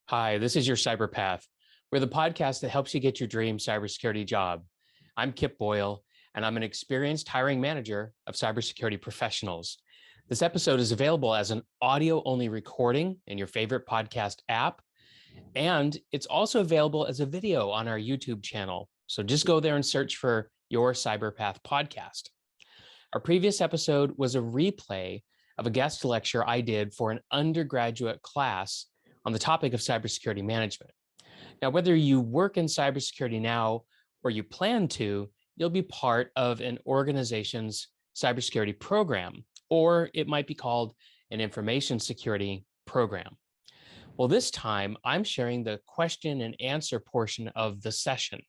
Hi, this is your CyberPath. We're the podcast that helps you get your dream cybersecurity job. I'm Kip Boyle, and I'm an experienced hiring manager of cybersecurity professionals. This episode is available as an audio-only recording in your favorite podcast app, and it's also available as a video on our YouTube channel. So just go there and search for your CyberPath podcast. Our previous episode was a replay of a guest lecture I did for an undergraduate class on the topic of cybersecurity management. Now, whether you work in cybersecurity now or you plan to, you'll be part of an organization's cybersecurity program, or it might be called an information security program. Well, this time I'm sharing the question and answer portion of the session.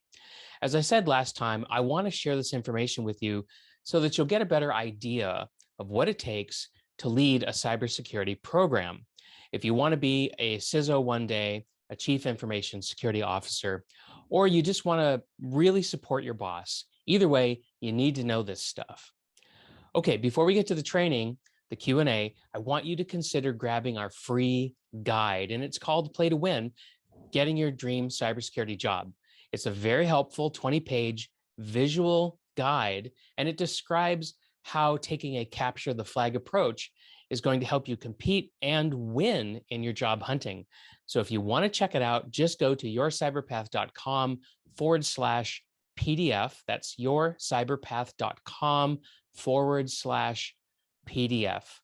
As I said last time, I want to share this information with you so that you'll get a better idea of what it takes to lead a cybersecurity program. If you want to be a CISO one day, a Chief Information Security Officer, or you just want to really support your boss, either way, you need to know this stuff. Okay, before we get to the training, the Q&A, I want you to consider grabbing our free guide, and it's called Play to Win, Getting Your Dream Cybersecurity Job. It's a very helpful 20-page visual guide, and it describes how taking a capture the flag approach is going to help you compete and win in your job hunting. So if you want to check it out, just go to yourcyberpath.com/PDF. That's yourcyberpath.com/PDF.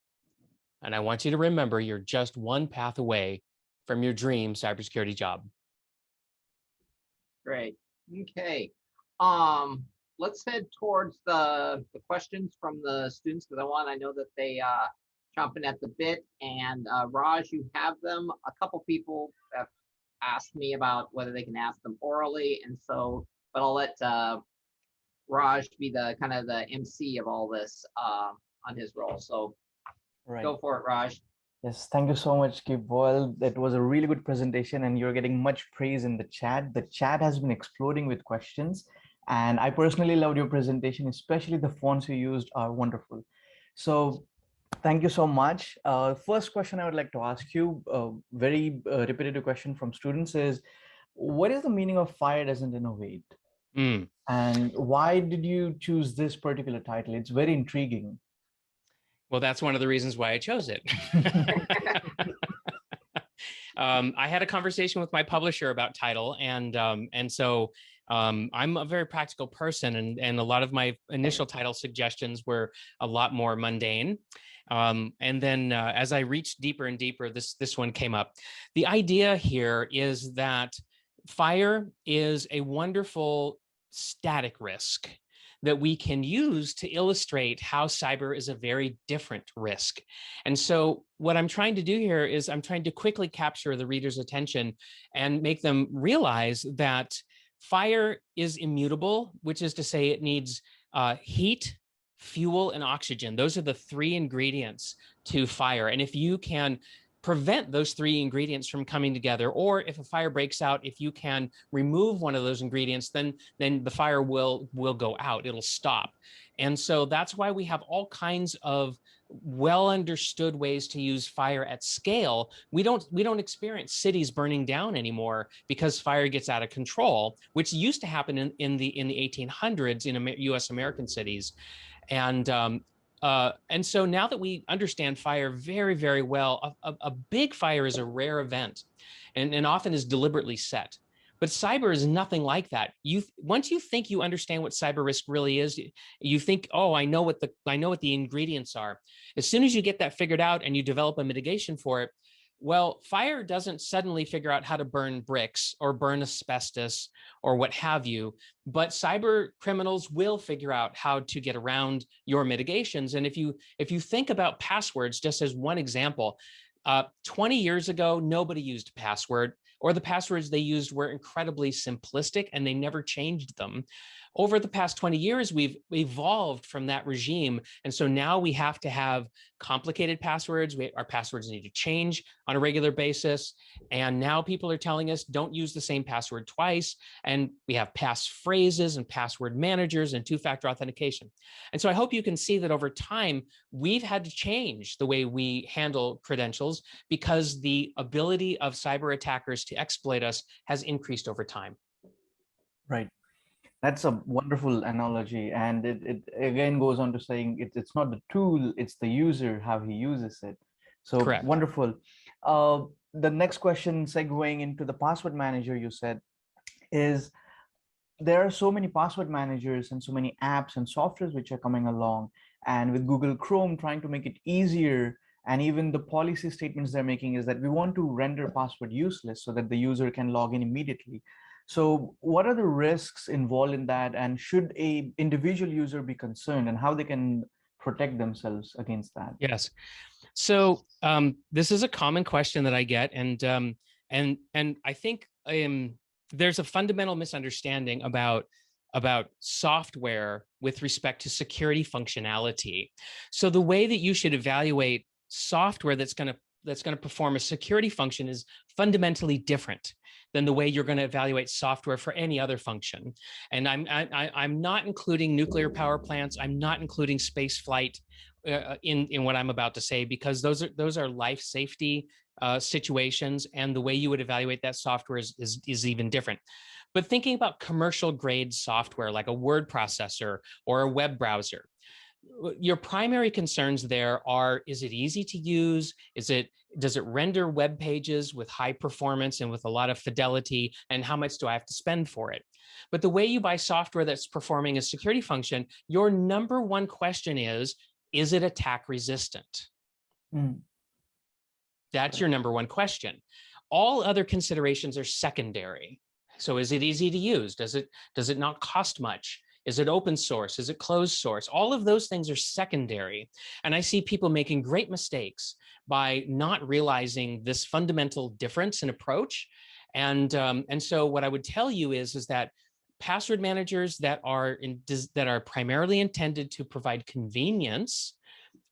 And I want you to remember you're just one path away from your dream cybersecurity job. Great. Okay. Let's head towards the questions from the students because I know that they chomping at the bit. And Raj, you have them. A couple people have asked me about whether they can ask them orally, and so, but I'll let Raj be the kind of the MC of all this on his role. So Go for it, Raj. Yes, thank you so much, Kip Boyle. That was a really good presentation, and you're getting much praise in the chat. The chat has been exploding with questions, and I personally loved your presentation, especially the fonts you used are wonderful. So thank you so much. First question I would like to ask you, very repetitive question from students is, what is the meaning of Fire Doesn't Innovate? And why did you choose this particular title? It's very intriguing. Well, that's one of the reasons why I chose it. I had a conversation with my publisher about title, and so I'm a very practical person, and a lot of my initial title suggestions were a lot more mundane. And then as I reached deeper and deeper, this one came up. The idea here is that fire is a wonderful static risk that we can use to illustrate how cyber is a very different risk. And so what I'm trying to do here is I'm trying to quickly capture the reader's attention and make them realize that fire is immutable, which is to say it needs heat, fuel, and oxygen. Those are the three ingredients to fire. And if you can prevent those three ingredients from coming together, or if a fire breaks out, if you can remove one of those ingredients, then the fire will go out, it'll stop. And so that's why we have all kinds of well understood ways to use fire at scale. We don't experience cities burning down anymore because fire gets out of control, which used to happen in the 1800s in US American cities. And so now that we understand fire very, very well, a big fire is a rare event and often is deliberately set. But cyber is nothing like that. Once you think you understand what cyber risk really is, you think, oh, I know what the ingredients are. As soon as you get that figured out and you develop a mitigation for it, well, fire doesn't suddenly figure out how to burn bricks or burn asbestos or what have you, but cyber criminals will figure out how to get around your mitigations. And if you think about passwords, just as one example, 20 years ago, nobody used password, or the passwords they used were incredibly simplistic and they never changed them. over the past 20 years, we've evolved from that regime. And so now we have to have complicated passwords. Our passwords need to change on a regular basis. And now people are telling us don't use the same password twice. And we have passphrases and password managers and two-factor authentication. And so I hope you can see that over time, we've had to change the way we handle credentials because the ability of cyber attackers to exploit us has increased over time. Right. That's a wonderful analogy. And it again goes on to saying it's not the tool, it's the user, how he uses it. So Correct. Wonderful. The next question, segueing into the password manager, you said, is there are so many password managers and so many apps and softwares which are coming along. And with Google Chrome trying to make it easier, and even the policy statements they're making is that we want to render password useless so that the user can log in immediately. So what are the risks involved in that? And should a individual user be concerned, and how they can protect themselves against that? Yes. So this is a common question that I get. And I think there's a fundamental misunderstanding about software with respect to security functionality. So the way that you should evaluate software that's going to perform a security function is fundamentally different than the way you're going to evaluate software for any other function. And I'm not including nuclear power plants. I'm not including space flight in what I'm about to say, because those are life safety situations, and the way you would evaluate that software is even different. But thinking about commercial grade software like a word processor or a web browser, your primary concerns there are, is it easy to use? Does it render web pages with high performance and with a lot of fidelity? And how much do I have to spend for it? But the way you buy software that's performing a security function, your number one question is it attack resistant? That's your number one question. All other considerations are secondary. So is it easy to use? Does it not cost much? Is it open source? Is it closed source? All of those things are secondary. And I see people making great mistakes by not realizing this fundamental difference in approach. And so what I would tell you is that password managers that are primarily intended to provide convenience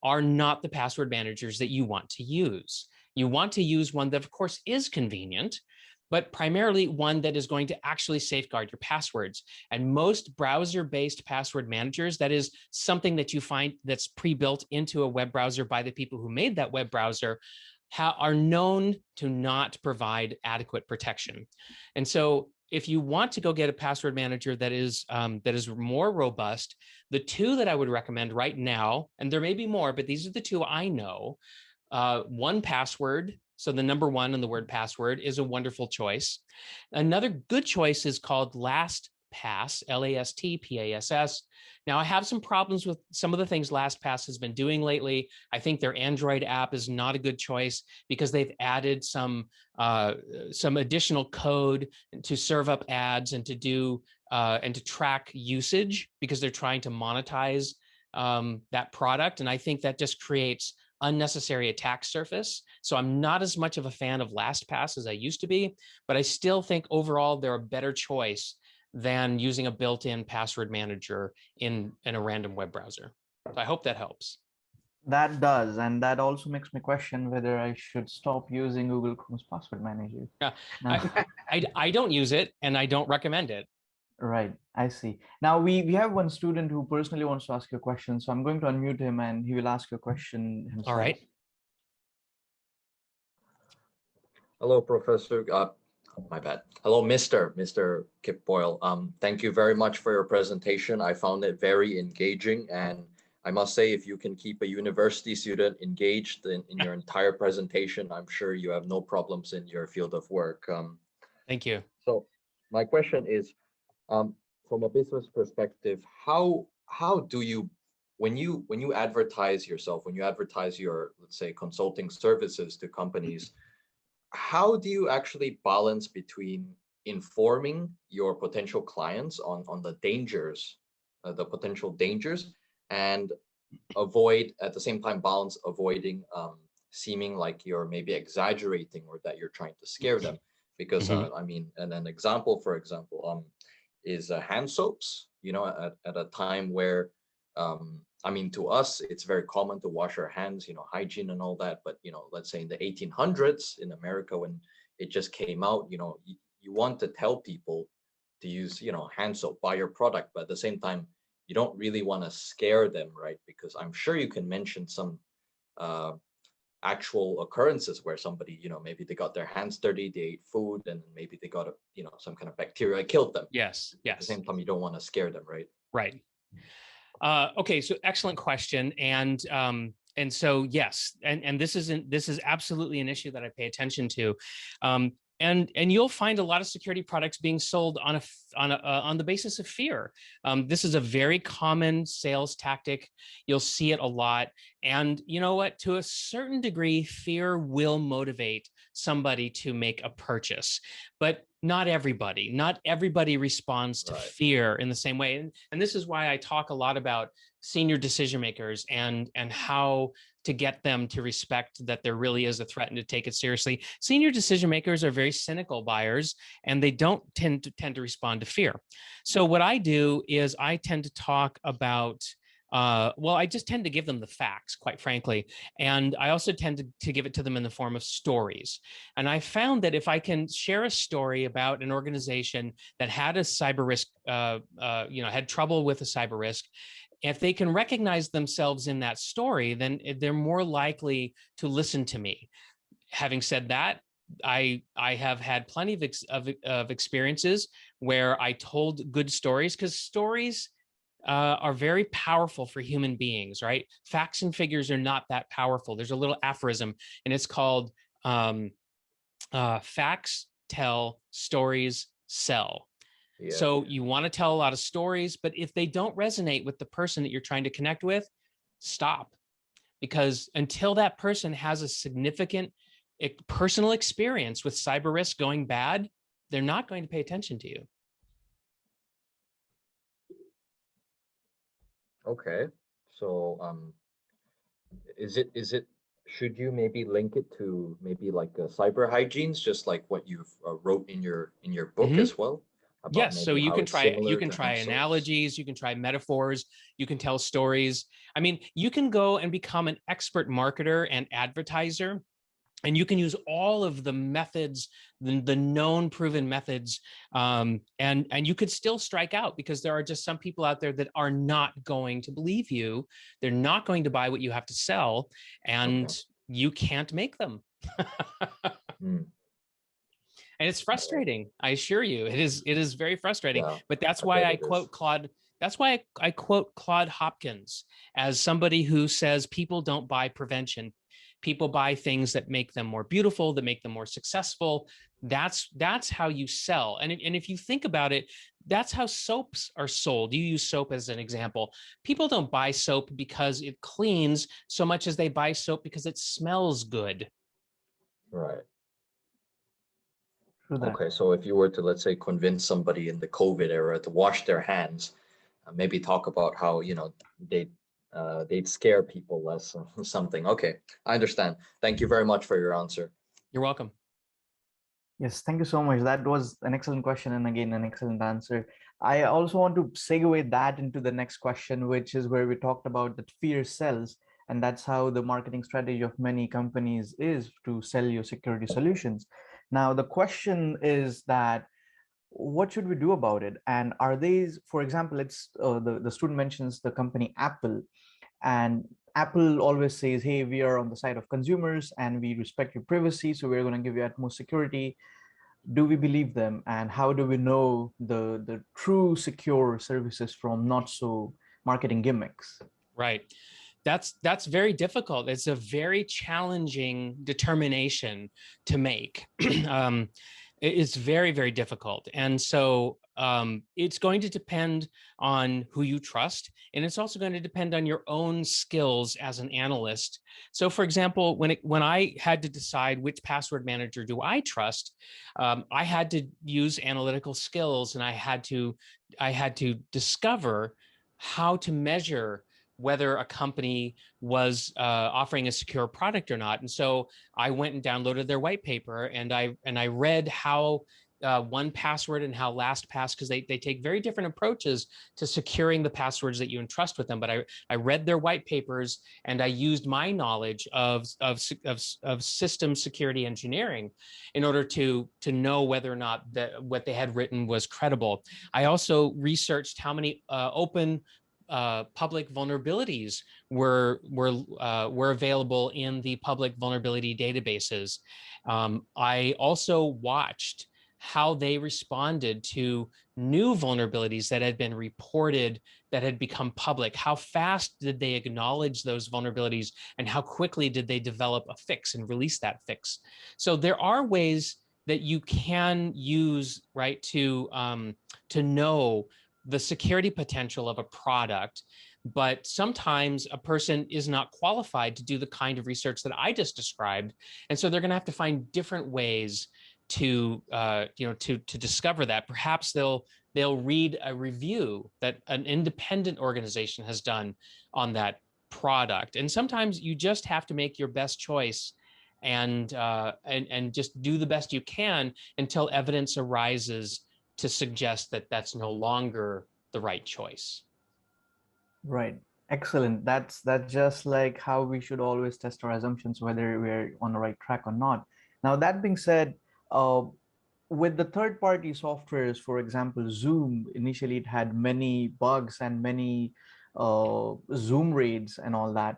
are not the password managers that you want to use. You want to use one that, of course, is convenient, but primarily one that is going to actually safeguard your passwords. And most browser-based password managers, that is something that you find that's pre-built into a web browser by the people who made that web browser, are known to not provide adequate protection. And so if you want to go get a password manager that is more robust, the two that I would recommend right now, and there may be more, but these are the two I know, 1Password. So the number one in the word password is a wonderful choice. Another good choice is called Lastpass, Lastpass. Now, I have some problems with some of the things Lastpass has been doing lately. I think their Android app is not a good choice because they've added some additional code to serve up ads and to do and to track usage because they're trying to monetize that product. And I think that just creates unnecessary attack surface. So I'm not as much of a fan of Lastpass as I used to be, but I still think overall they're a better choice than using a built-in password manager in a random web browser. So I hope that helps. That does, and that also makes me question whether I should stop using Google Chrome's password manager. I don't use it, and I don't recommend it. Right, I see. Now we have one student who personally wants to ask you a question, so I'm going to unmute him and he will ask you a question himself. All right. Hello, Professor. My bad. Hello, Mr. Kip Boyle. Thank you very much for your presentation. I found it very engaging, and I must say, if you can keep a university student engaged in your entire presentation, I'm sure you have no problems in your field of work. Thank you. So my question is, from a business perspective, how do you, when you advertise yourself, when you advertise your, let's say, consulting services to companies, how do you actually balance between informing your potential clients on the dangers, the potential dangers, and avoid at the same time avoiding seeming like you're maybe exaggerating or that you're trying to scare them? Because I mean, and an example, for example, is hand soaps. at a time where, I mean, to us, it's very common to wash our hands, hygiene and all that. But, let's say in the 1800s in America, when it just came out, you want to tell people to use, hand soap, buy your product. But at the same time, you don't really want to scare them, right? Because I'm sure you can mention some actual occurrences where somebody, maybe they got their hands dirty, they ate food, and maybe they got some kind of bacteria killed them. Yes. At the same time, you don't want to scare them, right? Right. Okay, so excellent question, and so yes, and this is absolutely an issue that I pay attention to, and you'll find a lot of security products being sold on the basis of fear. This is a very common sales tactic. You'll see it a lot, and you know what? To a certain degree, fear will motivate somebody to make a purchase, but not everybody. Not everybody responds to fear in the same way. And this is why I talk a lot about senior decision makers and how to get them to respect that there really is a threat and to take it seriously. Senior decision makers are very cynical buyers, and they don't tend to respond to fear. So what I do is I tend to talk about I just tend to give them the facts, quite frankly. And I also tend to give it to them in the form of stories. And I found that if I can share a story about an organization that had a cyber risk, had trouble with a cyber risk, if they can recognize themselves in that story, then they're more likely to listen to me. Having said that, I have had plenty of experiences where I told good stories, because stories are very powerful for human beings, right? Facts and figures are not that powerful. There's a little aphorism, and it's called facts tell, stories sell. Yeah. So you want to tell a lot of stories, but if they don't resonate with the person that you're trying to connect with, stop. Because until that person has a significant personal experience with cyber risk going bad, they're not going to pay attention to you. Okay, so should you maybe link it to maybe like cyber hygienes, just like what you've wrote in your book as well? Yes, so you can try analogies, you can try metaphors, you can tell stories. I mean, you can go and become an expert marketer and advertiser, and you can use all of the methods, the known proven methods, and you could still strike out, because there are just some people out there that are not going to believe you. They're not going to buy what you have to sell, and you can't make them. And it's frustrating. I assure you, it is very frustrating. Yeah, but that's why I quote Claude. That's why I quote Claude Hopkins as somebody who says people don't buy prevention. People buy things that make them more beautiful, that make them more successful. That's how you sell. And if you think about it, that's how soaps are sold. You use soap as an example. People don't buy soap because it cleans so much as they buy soap because it smells good. Right. Okay, so if you were to, let's say, convince somebody in the COVID era to wash their hands, maybe talk about how, they'd scare people less or something. Okay, I understand. Thank you very much for your answer. You're welcome. Yes, thank you so much. That was an excellent question, and again, an excellent answer. I also want to segue that into the next question, which is where we talked about that fear sells, and that's how the marketing strategy of many companies is to sell your security solutions. Now, the question is that what should we do about it? And are these, for example, it's the student mentions the company Apple, and Apple always says, hey, we are on the side of consumers and we respect your privacy, so we're going to give you utmost security. Do we believe them? And how do we know the true secure services from not so marketing gimmicks? Right. That's very difficult. It's a very challenging determination to make. It's very, very difficult. And so it's going to depend on who you trust. And it's also going to depend on your own skills as an analyst. So for example, when I had to decide which password manager do I trust, I had to use analytical skills, and I had to discover how to measure whether a company was offering a secure product or not. And so I went and downloaded their white paper, and I read how one password and how Lastpass, because they take very different approaches to securing the passwords that you entrust with them. But I read their white papers and I used my knowledge of system security engineering in order to know whether or not that what they had written was credible. I also researched how many open public vulnerabilities were available in the public vulnerability databases. I also watched how they responded to new vulnerabilities that had been reported that had become public. How fast did they acknowledge those vulnerabilities, and how quickly did they develop a fix and release that fix? So there are ways that you can use, right, to know the security potential of a product, but sometimes a person is not qualified to do the kind of research that I just described, and so they're going to have to find different ways to to discover that. Perhaps they'll read a review that an independent organization has done on that product, and sometimes you just have to make your best choice and just do the best you can until evidence arises to suggest that that's no longer the right choice. Right. Excellent. That's just like how we should always test our assumptions, whether we're on the right track or not. Now, that being said, with the third-party softwares, for example, Zoom, initially it had many bugs and many Zoom raids and all that.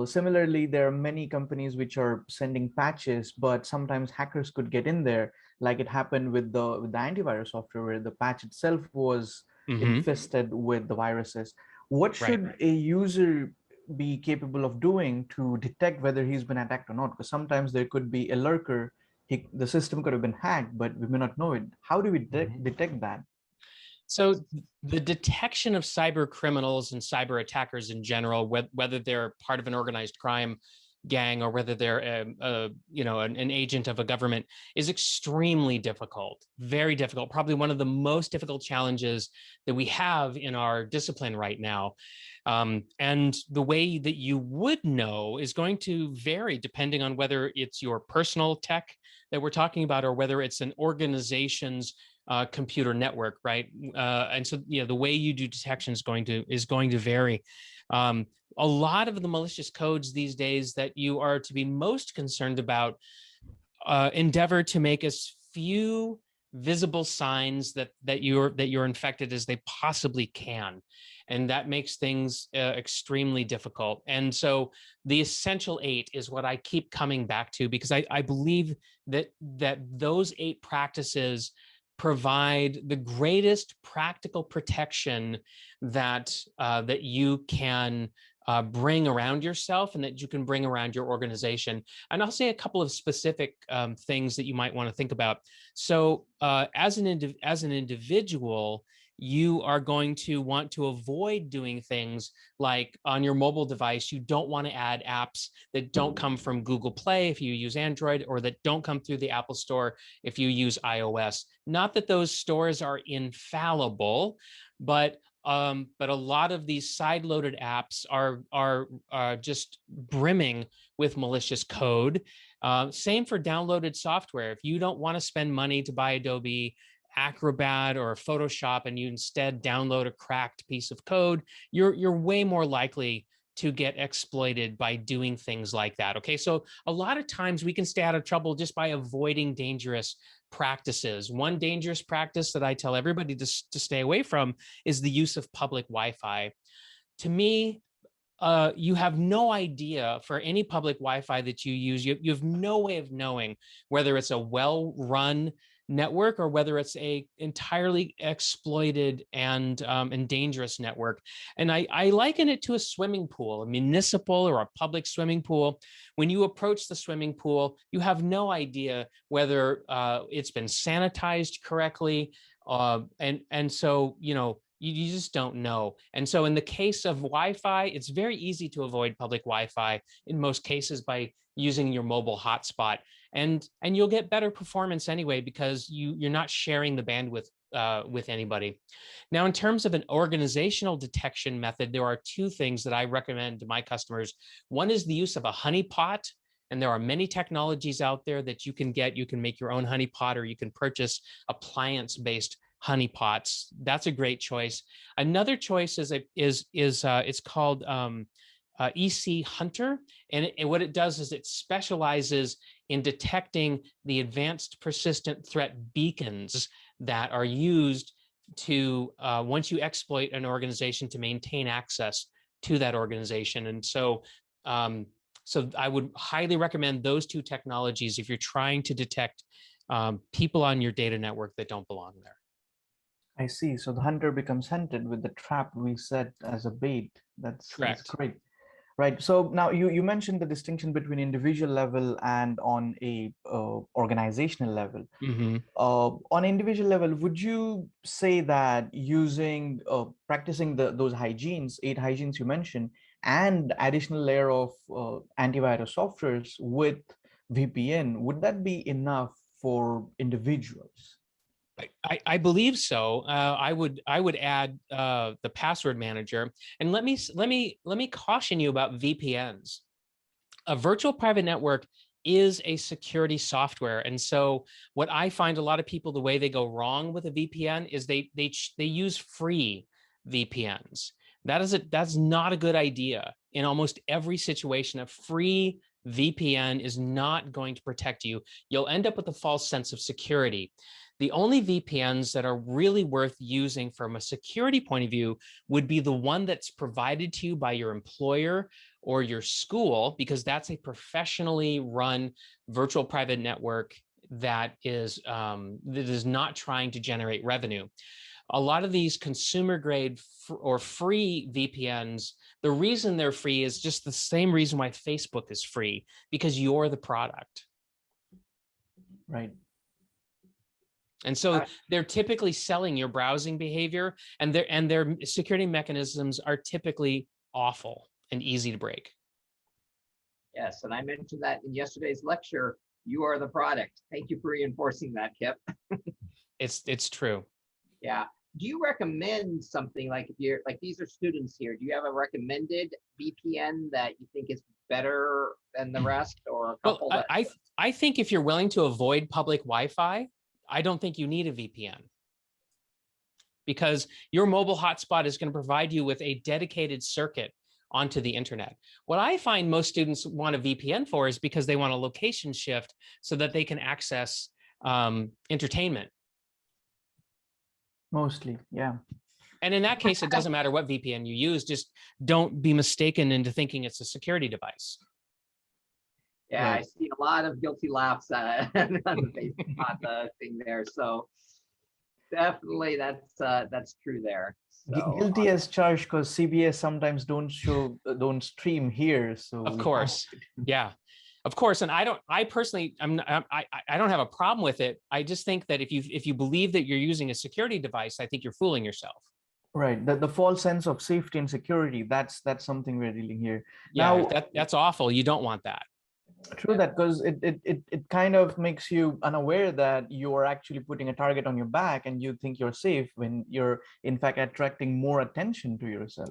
Similarly, there are many companies which are sending patches, but sometimes hackers could get in there, like it happened with the antivirus software, where the patch itself was infested with the viruses. What should a user be capable of doing to detect whether he's been attacked or not? Because sometimes there could be a lurker. The system could have been hacked, but we may not know it. How do we detect that? So the detection of cyber criminals and cyber attackers in general, whether they're part of an organized crime gang or whether they're an agent of a government, is extremely difficult, very difficult, probably one of the most difficult challenges that we have in our discipline right now. And the way that you would know is going to vary depending on whether it's your personal tech that we're talking about or whether it's an organization's computer network, right? And so, the way you do detection is going to vary. A lot of the malicious codes these days that you are to be most concerned about endeavor to make as few visible signs that you're infected as they possibly can, and that makes things extremely difficult. And so the essential 8 is what I keep coming back to, because I believe that those 8 practices provide the greatest practical protection that you can bring around yourself and that you can bring around your organization. And I'll say a couple of specific things that you might want to think about. So as an individual, you are going to want to avoid doing things like on your mobile device, you don't want to add apps that don't come from Google Play if you use Android, or that don't come through the Apple Store if you use iOS. Not that those stores are infallible, but a lot of these side-loaded apps are just brimming with malicious code. Same for downloaded software. If you don't want to spend money to buy Adobe Acrobat or Photoshop and you instead download a cracked piece of code, you're way more likely to get exploited by doing things like that. Okay, so a lot of times we can stay out of trouble just by avoiding dangerous practices. One dangerous practice that I tell everybody to stay away from is the use of public Wi-Fi. To me, you have no idea for any public Wi-Fi that you use. You have no way of knowing whether it's a well-run network or whether it's a entirely exploited and dangerous network. And I liken it to a swimming pool, a municipal or a public swimming pool. When you approach the swimming pool, you have no idea whether it's been sanitized correctly. And so, you just don't know. And so in the case of Wi-Fi, it's very easy to avoid public Wi-Fi in most cases by using your mobile hotspot. And you'll get better performance anyway, because you're not sharing the bandwidth with anybody. Now, in terms of an organizational detection method, there are 2 things that I recommend to my customers. One is the use of a honeypot And there are many technologies out there that you can get. You can make your own honeypot, or you can purchase appliance-based honeypots. That's a great choice. Another choice is it's called EC Hunter, and what it does is it specializes in detecting the advanced persistent threat beacons that are used to once you exploit an organization, to maintain access to that organization. And so so I would highly recommend those two technologies if you're trying to detect people on your data network that don't belong there. I see. So the hunter becomes hunted with the trap we set as a bait. That's great. Right. So now you mentioned the distinction between individual level and on a organizational level. On individual level, would you say that using practicing those hygienes, 8 hygienes you mentioned, and additional layer of antivirus softwares with VPN, would that be enough for individuals? I believe so. I would add the password manager, and let me caution you about VPNs. A virtual private network is a security software, and so what I find a lot of people, the way they go wrong with a VPN is they use free VPNs. That's not a good idea. In almost every situation, a free VPN is not going to protect you. You'll end up with a false sense of security. The only VPNs that are really worth using from a security point of view would be the one that's provided to you by your employer or your school, because that's a professionally run virtual private network that is not trying to generate revenue. A lot of these consumer grade or free VPNs, the reason they're free is just the same reason why Facebook is free, because you're the product. Right. And so they're typically selling your browsing behavior, and their security mechanisms are typically awful and easy to break. Yes, and I mentioned that in yesterday's lecture. You are the product. Thank you for reinforcing that, Kip. It's true. Yeah. Do you recommend something, like, if you're like, these are students here, do you have a recommended VPN that you think is better than the rest, or a couple? Well, I think if you're willing to avoid public Wi-Fi, I don't think you need a VPN, because your mobile hotspot is going to provide you with a dedicated circuit onto the internet. What I find most students want a VPN for is because they want a location shift so that they can access entertainment. Mostly, yeah. And in that case, it doesn't matter what VPN you use, just don't be mistaken into thinking it's a security device. Yeah, right. I see a lot of guilty laughs on the thing there. So definitely that's true there. So, guilty as charged, because CBS sometimes don't stream here. So of course, yeah, of course. And I personally, I don't have a problem with it. I just think that if you believe that you're using a security device, I think you're fooling yourself. Right. The false sense of safety and security, that's something we're dealing here. Yeah, now, that's awful. You don't want that. True that, because it kind of makes you unaware that you're actually putting a target on your back and you think you're safe, when you're in fact attracting more attention to yourself.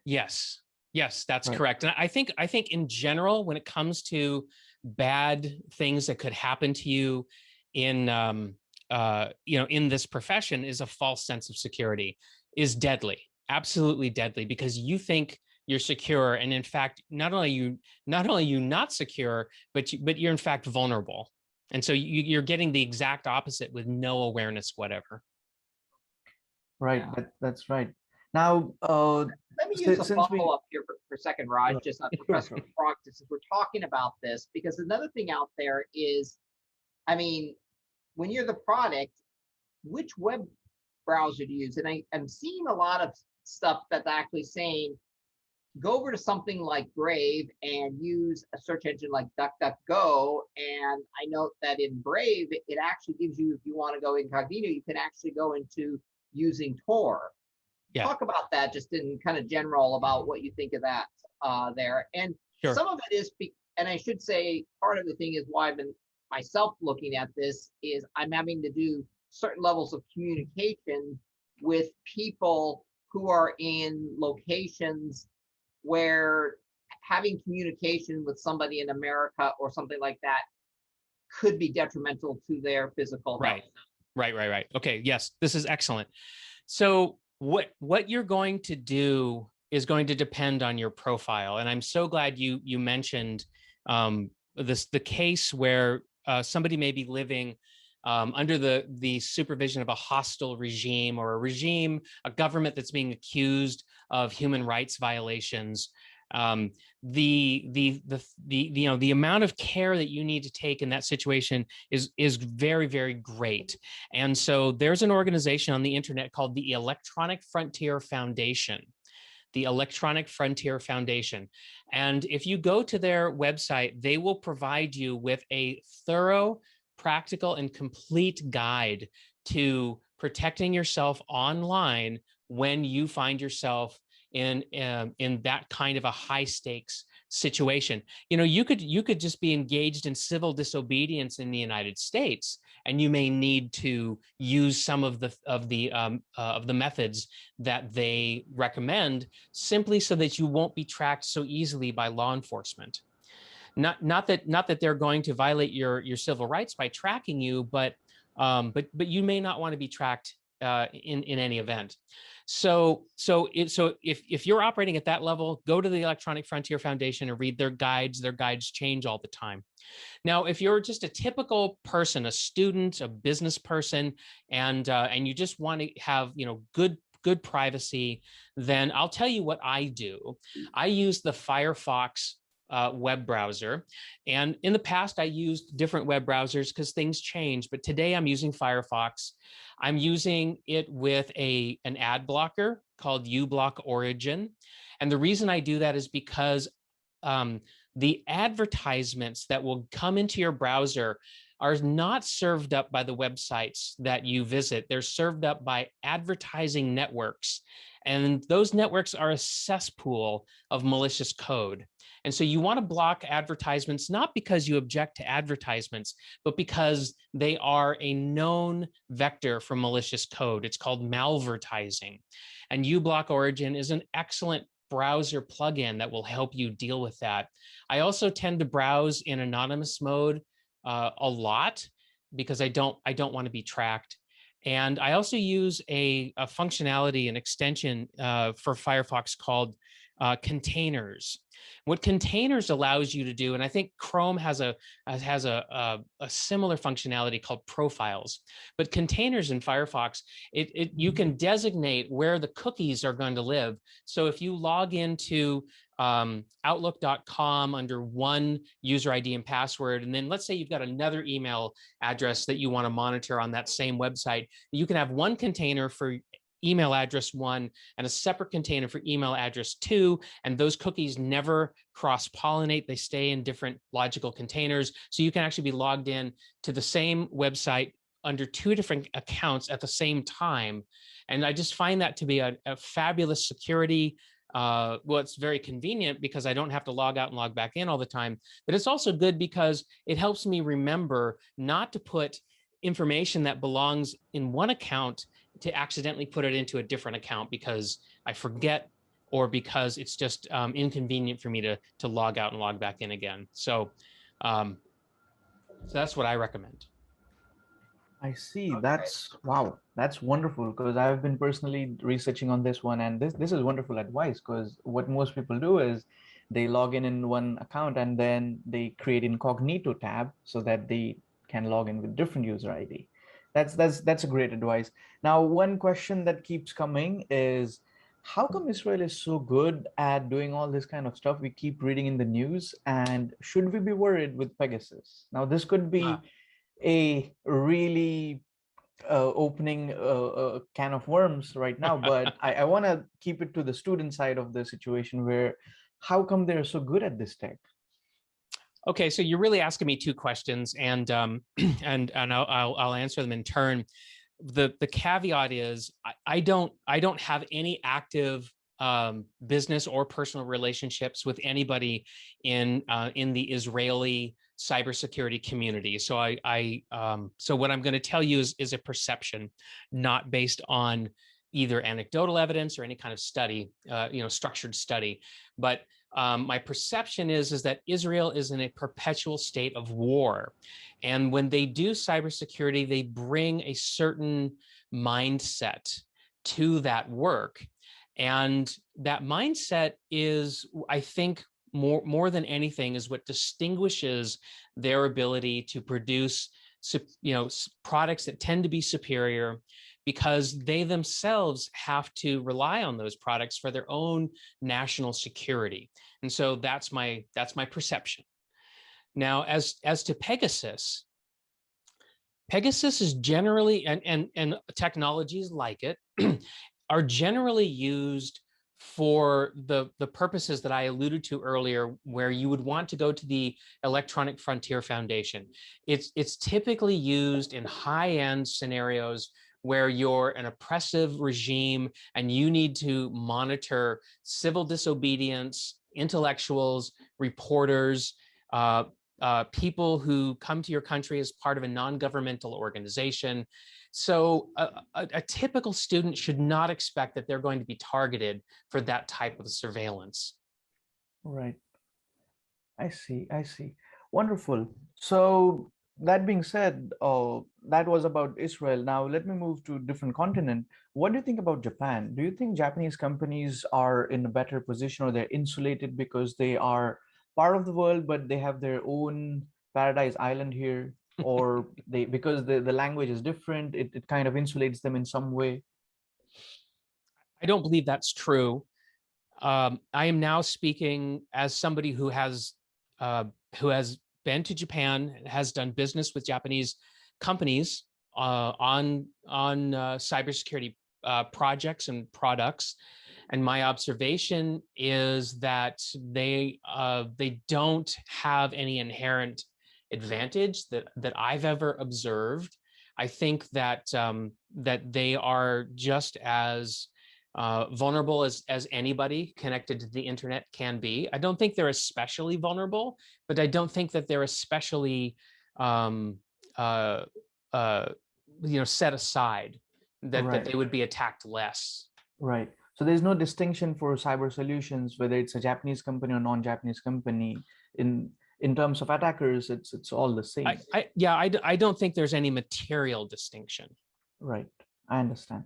Yes, that's right. Correct. And I think in general, when it comes to bad things that could happen to you in in this profession, is a false sense of security is deadly, absolutely deadly, because you think you're secure, and in fact, not only you not secure, but you're in fact vulnerable, and so you're getting the exact opposite with no awareness whatever. Right, yeah. That's right. Now, let me use a follow-up here for a second, Raj, just on Professor Proctor, since we're talking about this, because another thing out there is, I mean, when you're the product, which web browser to use? And I'm seeing a lot of stuff that's actually saying, go over to something like Brave and use a search engine like DuckDuckGo. And I note that in Brave, it actually gives you, if you want to go incognito, you can actually go into using Tor. Yeah. Talk about that just in kind of general about what you think of that there. And sure. Some of it is, and I should say, part of the thing is why I've been myself looking at this is I'm having to do certain levels of communication with people who are in locations where having communication with somebody in America or something like that could be detrimental to their physical health. Right. Okay, yes, this is excellent. So what you're going to do is going to depend on your profile. And I'm so glad you mentioned the case where somebody may be living under the supervision of a hostile regime, or a government that's being accused of human rights violations. The amount of care that you need to take in that situation is very, very great. And so there's an organization on the internet called the Electronic Frontier Foundation. The Electronic Frontier Foundation. And if you go to their website, they will provide you with a thorough, practical, and complete guide to protecting yourself online when you find yourself in that kind of a high stakes situation. You know, you could just be engaged in civil disobedience in the United States, and you may need to use some of the methods that they recommend, simply so that you won't be tracked so easily by law enforcement. Not that they're going to violate your civil rights by tracking you, but you may not want to be tracked in any event. So if you're operating at that level, go to the Electronic Frontier Foundation and read their guides. Their guides change all the time. Now, if you're just a typical person, a student, a business person, and you just want to have, you know, good privacy, then I'll tell you what I do. I use the Firefox web browser. And in the past, I used different web browsers because things change. But today I'm using Firefox. I'm using it with an ad blocker called uBlock Origin. And the reason I do that is because the advertisements that will come into your browser are not served up by the websites that you visit. They're served up by advertising networks. And those networks are a cesspool of malicious code. And so you want to block advertisements, not because you object to advertisements, but because they are a known vector for malicious code. It's called malvertising. And uBlock Origin is an excellent browser plugin that will help you deal with that. I also tend to browse in anonymous mode a lot because I don't want to be tracked. And I also use a functionality, an extension for Firefox called containers. What containers allows you to do, and I think Chrome has a similar functionality called profiles, but containers in Firefox, you can designate where the cookies are going to live. So if you log into outlook.com under one user ID and password, and then let's say you've got another email address that you want to monitor on that same website, you can have one container for email address 1 and a separate container for email address 2, and those cookies never cross-pollinate. They stay in different logical containers, so you can actually be logged in to the same website under 2 different accounts at the same time. And I just find that to be a fabulous security. Well, it's very convenient because I don't have to log out and log back in all the time, but it's also good because it helps me remember not to put information that belongs in one account to accidentally put it into a different account because I forget, or because it's just inconvenient for me to log out and log back in again. So that's what I recommend. I see. That's wow. That's wonderful, because I've been personally researching on this one, and this is wonderful advice, because what most people do is they log in one account and then they create incognito tab so that they can log in with different user ID. That's a great advice. Now, one question that keeps coming is, how come Israel is so good at doing all this kind of stuff we keep reading in the news, and should we be worried with Pegasus? Now, this could be a really opening a can of worms right now, but I want to keep it to the student side of the situation, where how come they're so good at this tech? Okay, so you're really asking me 2 questions, and I'll answer them in turn. The caveat is I don't have any active business or personal relationships with anybody in the Israeli cybersecurity community. So so what I'm going to tell you is a perception, not based on either anecdotal evidence or any kind of study, structured study. But My perception is that Israel is in a perpetual state of war. And when they do cybersecurity, they bring a certain mindset to that work. And that mindset is, I think, more than anything, is what distinguishes their ability to produce, products that tend to be superior, because they themselves have to rely on those products for their own national security. And so that's my perception. Now, as to Pegasus is generally, and technologies like it are generally used for the purposes that I alluded to earlier, where you would want to go to the Electronic Frontier Foundation. It's typically used in high-end scenarios where you're an oppressive regime and you need to monitor civil disobedience, intellectuals, reporters, people who come to your country as part of a non-governmental organization. So a typical student should not expect that they're going to be targeted for that type of surveillance. Right. I see. Wonderful. So that being said, that was about Israel. Now let me move to a different continent. What do you think about Japan? Do you think Japanese companies are in a better position, or they're insulated because they are part of the world, but they have their own paradise island here, or because the language is different, it kind of insulates them in some way? I don't believe that's true. I am now speaking as somebody who has been to Japan, has done business with Japanese companies on cybersecurity projects and products, and my observation is that they don't have any inherent advantage that I've ever observed. I think that that they are just as vulnerable as anybody connected to the internet can be. I don't think they're especially vulnerable, but I don't think that they're especially set aside, that they would be attacked less. Right. So there's no distinction for cyber solutions, whether it's a Japanese company or non-Japanese company. In terms of attackers, it's all the same. I don't think there's any material distinction. Right. I understand.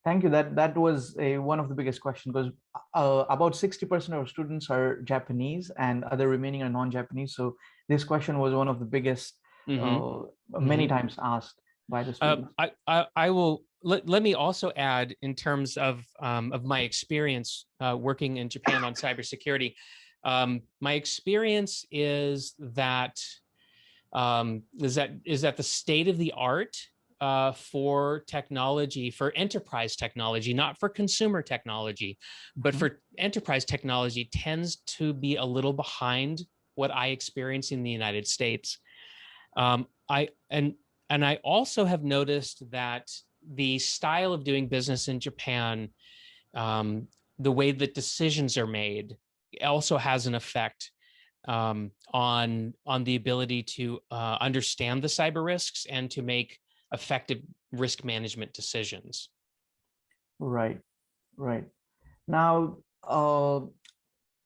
Thank you. That was one of the biggest questions, because about 60% of our students are Japanese and other remaining are non-Japanese. So this question was one of the biggest, many times asked by the students. I will let me also add, in terms of my experience working in Japan on cybersecurity. My experience is that the state of the art for technology, for enterprise technology, not for consumer technology, but for enterprise technology, tends to be a little behind what I experience in the United States. I also have noticed that the style of doing business in Japan, the way that decisions are made, also has an effect on the ability to understand the cyber risks and to make effective risk management decisions. Right. Now,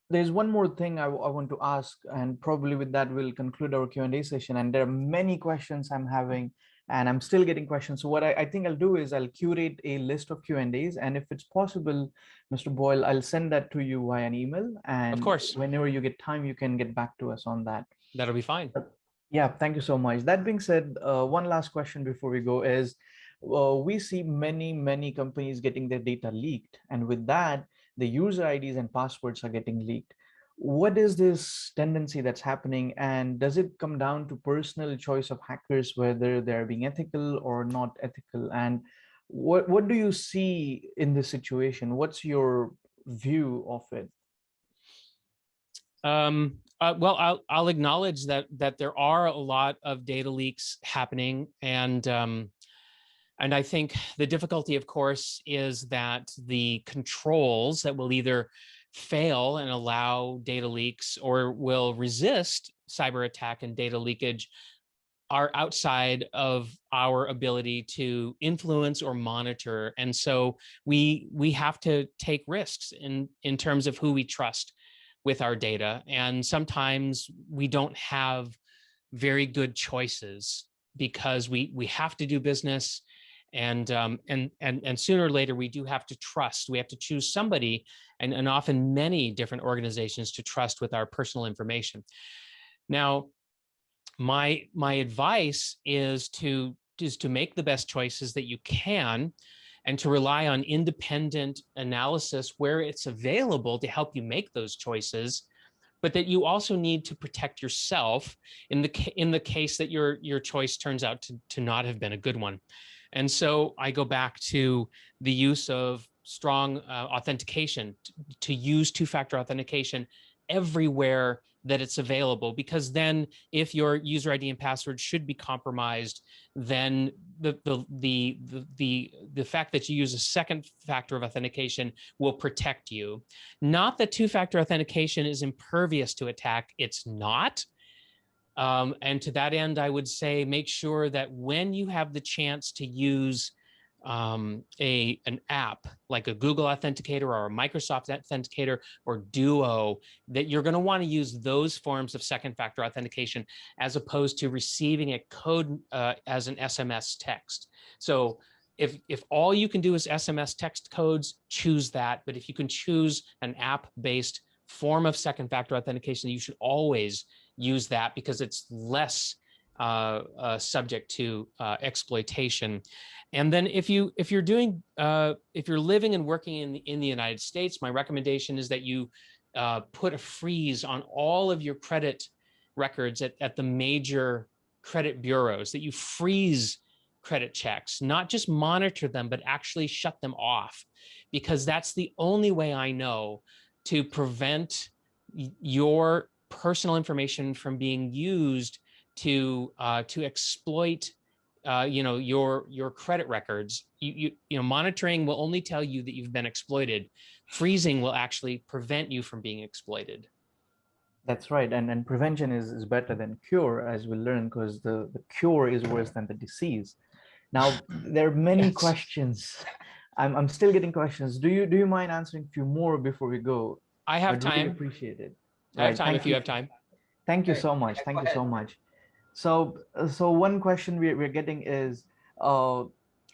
there's one more thing I want to ask, and probably with that we'll conclude our Q&A session. And there are many questions I'm having, and I'm still getting questions. So what I think I'll do is I'll curate a list of Q&As, and if it's possible, Mr. Boyle, I'll send that to you via an email. And of course, whenever you get time, you can get back to us on that. That'll be fine. Yeah, thank you so much. That being said, one last question before we go is, we see many companies getting their data leaked, and with that, the user IDs and passwords are getting leaked. What is this tendency that's happening, and does it come down to personal choice of hackers, whether they're being ethical or not ethical? And what do you see in this situation? What's your view of it? Well, I'll acknowledge that there are a lot of data leaks happening, and I think the difficulty, of course, is that the controls that will either fail and allow data leaks or will resist cyber attack and data leakage are outside of our ability to influence or monitor. And so we have to take risks in terms of who we trust. with our data. And sometimes we don't have very good choices because we have to do business. And sooner or later, we do have to trust. We have to choose somebody, and often many different organizations to trust with our personal information. Now, my advice is to make the best choices that you can, and to rely on independent analysis where it's available to help you make those choices, but that you also need to protect yourself in the case that your choice turns out to not have been a good one. And so I go back to the use of strong authentication, to use two-factor authentication everywhere that it's available, because then if your user ID and password should be compromised, then the fact that you use a second factor of authentication will protect you. Not that two-factor authentication is impervious to attack, it's not. And to that end, I would say make sure that when you have the chance to use an app like a Google Authenticator or a Microsoft Authenticator or Duo, that you're going to want to use those forms of second factor authentication as opposed to receiving a code as an SMS text. So if all you can do is SMS text codes, choose that. But if you can choose an app-based form of second factor authentication, you should always use that, because it's less subject to exploitation. And then if you're living and working in the United States, my recommendation is that you put a freeze on all of your credit records at the major credit bureaus, that you freeze credit checks, not just monitor them, but actually shut them off, because that's the only way I know to prevent your personal information from being used to exploit your credit records. Monitoring will only tell you that you've been exploited. Freezing will actually prevent you from being exploited. That's right. And prevention is better than cure, as we learn, because the cure is worse than the disease. Now, there are many Yes. questions. I'm still getting questions. Do you mind answering a few more before we go? I have I'd really time. appreciate it. I have Right. time Thank if you have time. Thank you Okay. so much. Yeah, Thank go you so ahead. much. So one question we're getting is,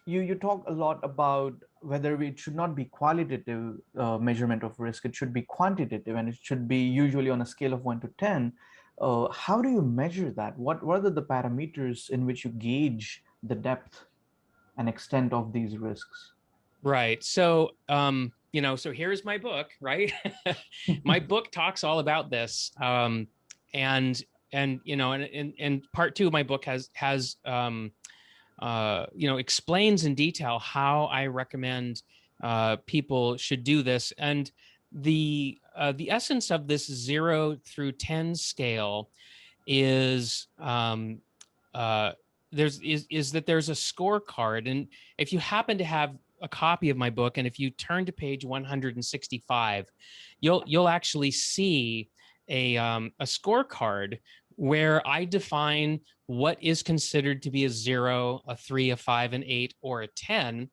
you talk a lot about whether it should not be qualitative measurement of risk, it should be quantitative, and it should be usually on a scale of 1 to 10. How do you measure that? What are the parameters in which you gauge the depth and extent of these risks? Right. So, so here's my book, right? My book talks all about this. And part two of my book explains in detail how I recommend people should do this. And the essence of this 0 through 10 scale is that there's a scorecard. And if you happen to have a copy of my book, and if you turn to page 165, you'll actually see a scorecard where I define what is considered to be a 0, a 3, a 5, an 8, or a 10,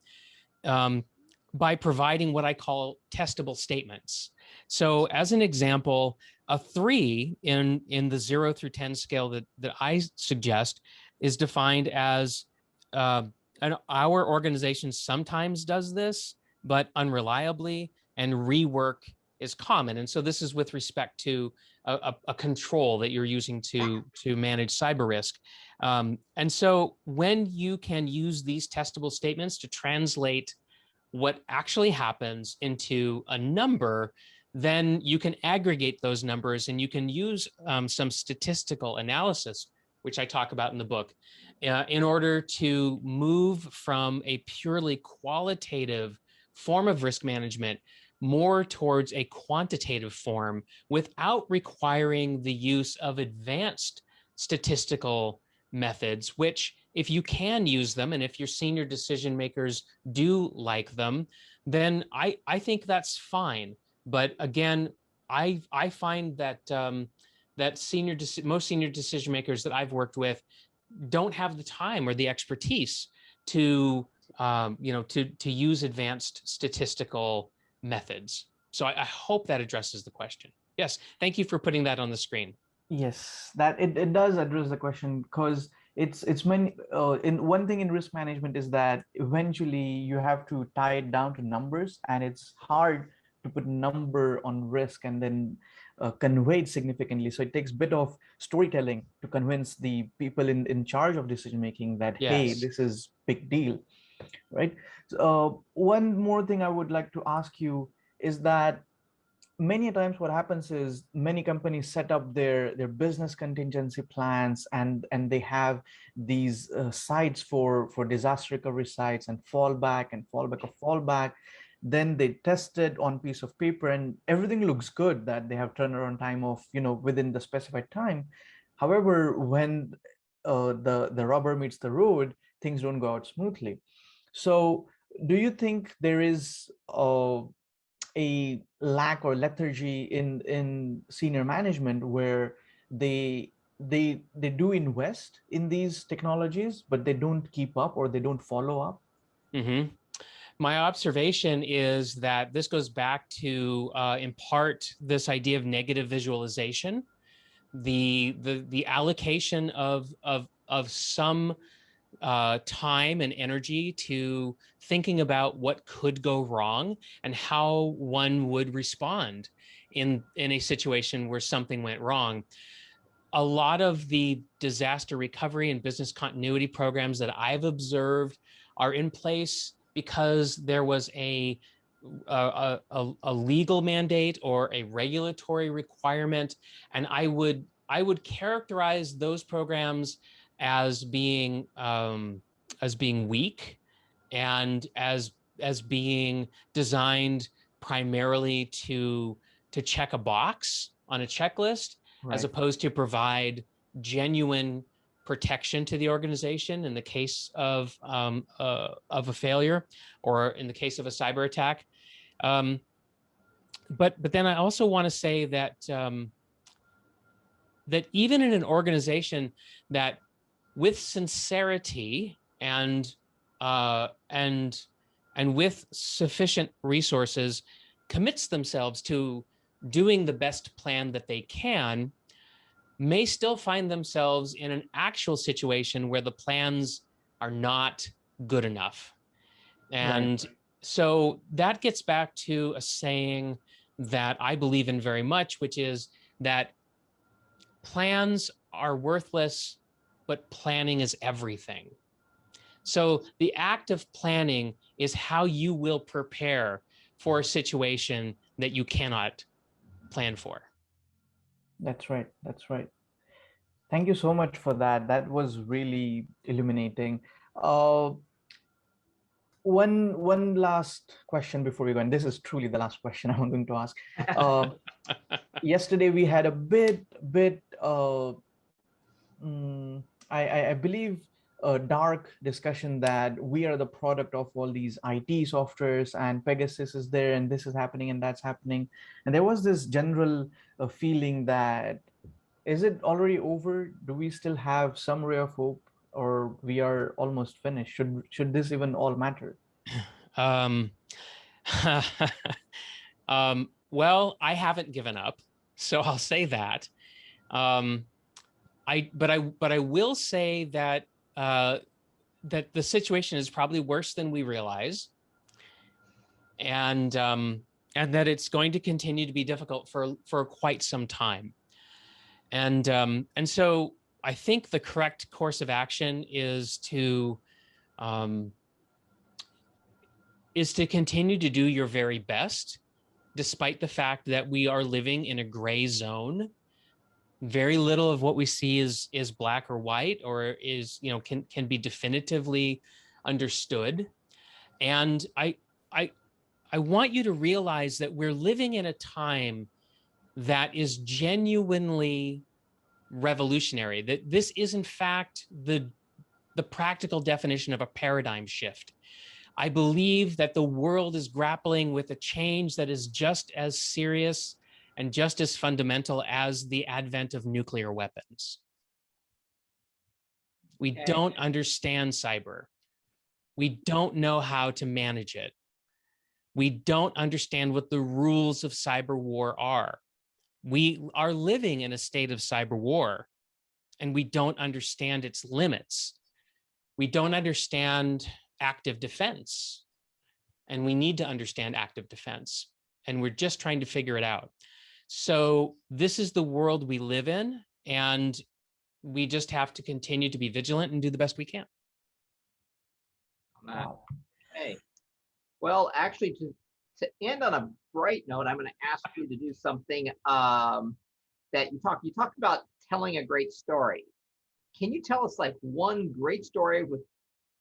by providing what I call testable statements. So as an example, a 3 in the 0 through 10 scale that I suggest is defined as our organization sometimes does this, but unreliably, and rework is common. And so this is with respect to a control that you're using to manage cyber risk. And so when you can use these testable statements to translate what actually happens into a number, then you can aggregate those numbers, and you can use some statistical analysis, which I talk about in the book, in order to move from a purely qualitative form of risk management more towards a quantitative form, without requiring the use of advanced statistical methods, which, if you can use them, and if your senior decision makers do like them, then I think that's fine. But again, I find that most senior decision makers that I've worked with don't have the time or the expertise to use advanced statistical methods. So I hope that addresses the question. Yes, thank you for putting that on the screen. Yes, that it does address the question, because it's many in one thing in risk management is that eventually you have to tie it down to numbers, and it's hard to put number on risk and then convey it significantly. So it takes a bit of storytelling to convince the people in charge of decision making that, hey, Yes. this is big deal, right? So, one more thing I would like to ask you is that many times what happens is many companies set up their business contingency plans, and they have these sites for disaster recovery sites, and fallback and fallback of fallback. Then they test it on piece of paper and everything looks good, that they have turnaround time of, within the specified time. However, when the rubber meets the road, things don't go out smoothly. So do you think there is a lack or lethargy in senior management, where they do invest in these technologies, but they don't keep up or they don't follow up? Mm-hmm. My observation is that this goes back to, in part, this idea of negative visualization, the allocation of some time and energy to thinking about what could go wrong and how one would respond in a situation where something went wrong. A lot of the disaster recovery and business continuity programs that I've observed are in place because there was a legal mandate or a regulatory requirement, and I would characterize those programs as being weak, and as being designed primarily to check a box on a checklist, as Right. opposed to provide genuine protection to the organization in the case of a failure, or in the case of a cyber attack. But then I also want to say that that even in an organization that, with sincerity and with sufficient resources, commits themselves to doing the best plan that they can, may still find themselves in an actual situation where the plans are not good enough. And so that gets back to a saying that I believe in very much, which is that plans are worthless, but planning is everything. So the act of planning is how you will prepare for a situation that you cannot plan for. That's right. That's right. Thank you so much for that. That was really illuminating. Uh, one last question before we go, and this is truly the last question I'm going to ask. Yesterday we had a bit I believe a dark discussion that we are the product of all these IT softwares, and Pegasus is there, and this is happening and that's happening. And there was this general feeling that, is it already over? Do we still have some ray of hope, or we are almost finished? Should this even all matter? Um, well, I haven't given up, so I'll say that. But I will say that that the situation is probably worse than we realize, and that it's going to continue to be difficult for quite some time. And so I think the correct course of action is to continue to do your very best, despite the fact that we are living in a gray zone. Very little of what we see is black or white, or is, can be definitively understood. And I want you to realize that we're living in a time that is genuinely revolutionary, that this is in fact the practical definition of a paradigm shift. I believe that the world is grappling with a change that is just as serious and just as fundamental as the advent of nuclear weapons. We don't understand cyber. We don't know how to manage it. We don't understand what the rules of cyber war are. we are living in a state of cyber war, and we don't understand its limits. We don't understand active defense, and we need to understand active defense. And we're just trying to figure it out. So this is the world we live in, and we just have to continue to be vigilant and do the best we can. Wow. Okay. Well, actually, to end on a bright note, I'm going to ask you to do something that you talked about telling a great story. Can you tell us like one great story with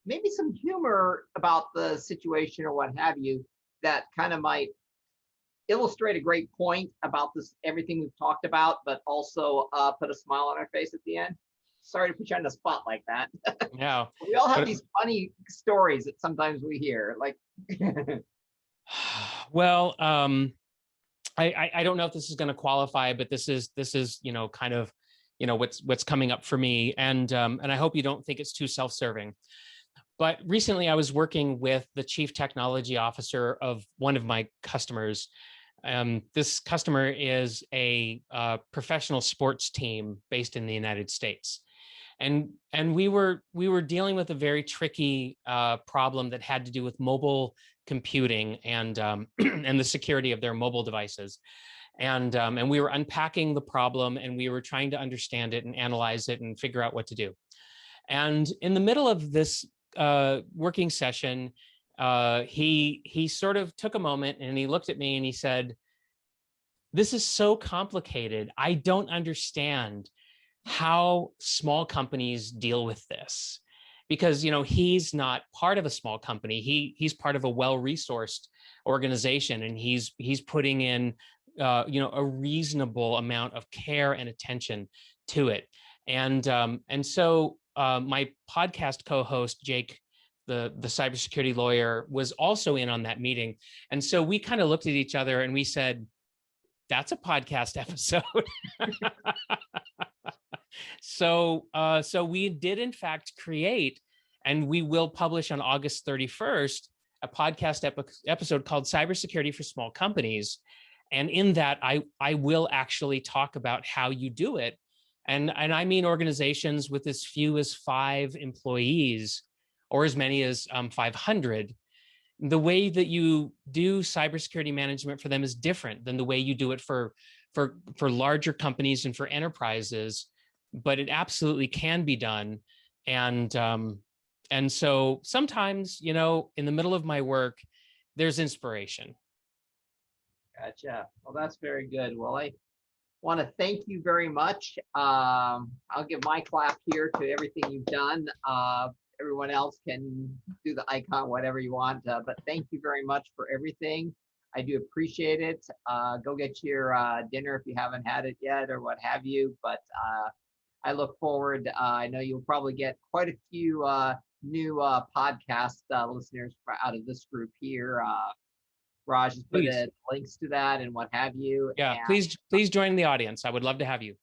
maybe some humor about the situation or what have you that kind of might illustrate a great point about this, everything we've talked about, but also put a smile on our face at the end? Sorry to put you on the spot like that. Yeah. We all have these funny stories that sometimes we hear, like. Well, I don't know if this is going to qualify, but this is kind of what's coming up for me, and I hope you don't think it's too self-serving. But recently, I was working with the chief technology officer of one of my customers. This customer is a professional sports team based in the United States, and we were dealing with a very tricky problem that had to do with mobile computing and and the security of their mobile devices. And we were unpacking the problem, and we were trying to understand it and analyze it and figure out what to do. And in the middle of this working session, he sort of took a moment and he looked at me and he said, "This is so complicated. I don't understand how small companies deal with this." Because he's not part of a small company. He's part of a well-resourced organization, and he's putting in a reasonable amount of care and attention to it. And so my podcast co-host Jake, the cybersecurity lawyer, was also in on that meeting. And so we kind of looked at each other and we said, "That's a podcast episode." So we did in fact create, and we will publish on August 31st, a podcast episode called Cybersecurity for Small Companies. And in that, I will actually talk about how you do it. And I mean organizations with as few as 5 employees or as many as 500. The way that you do cybersecurity management for them is different than the way you do it for larger companies and for enterprises, but it absolutely can be done. And so sometimes, in the middle of my work, there's inspiration. Gotcha. Well, that's very good. Well, I want to thank you very much. I'll give my clap here to everything you've done. Everyone else can do the icon, whatever you want, but thank you very much for everything. I do appreciate it. Go get your dinner if you haven't had it yet or what have you, but I look forward. I know you'll probably get quite a few new podcast listeners out of this group here. Raj has put links to that and what have you. Yeah, and please join the audience. I would love to have you.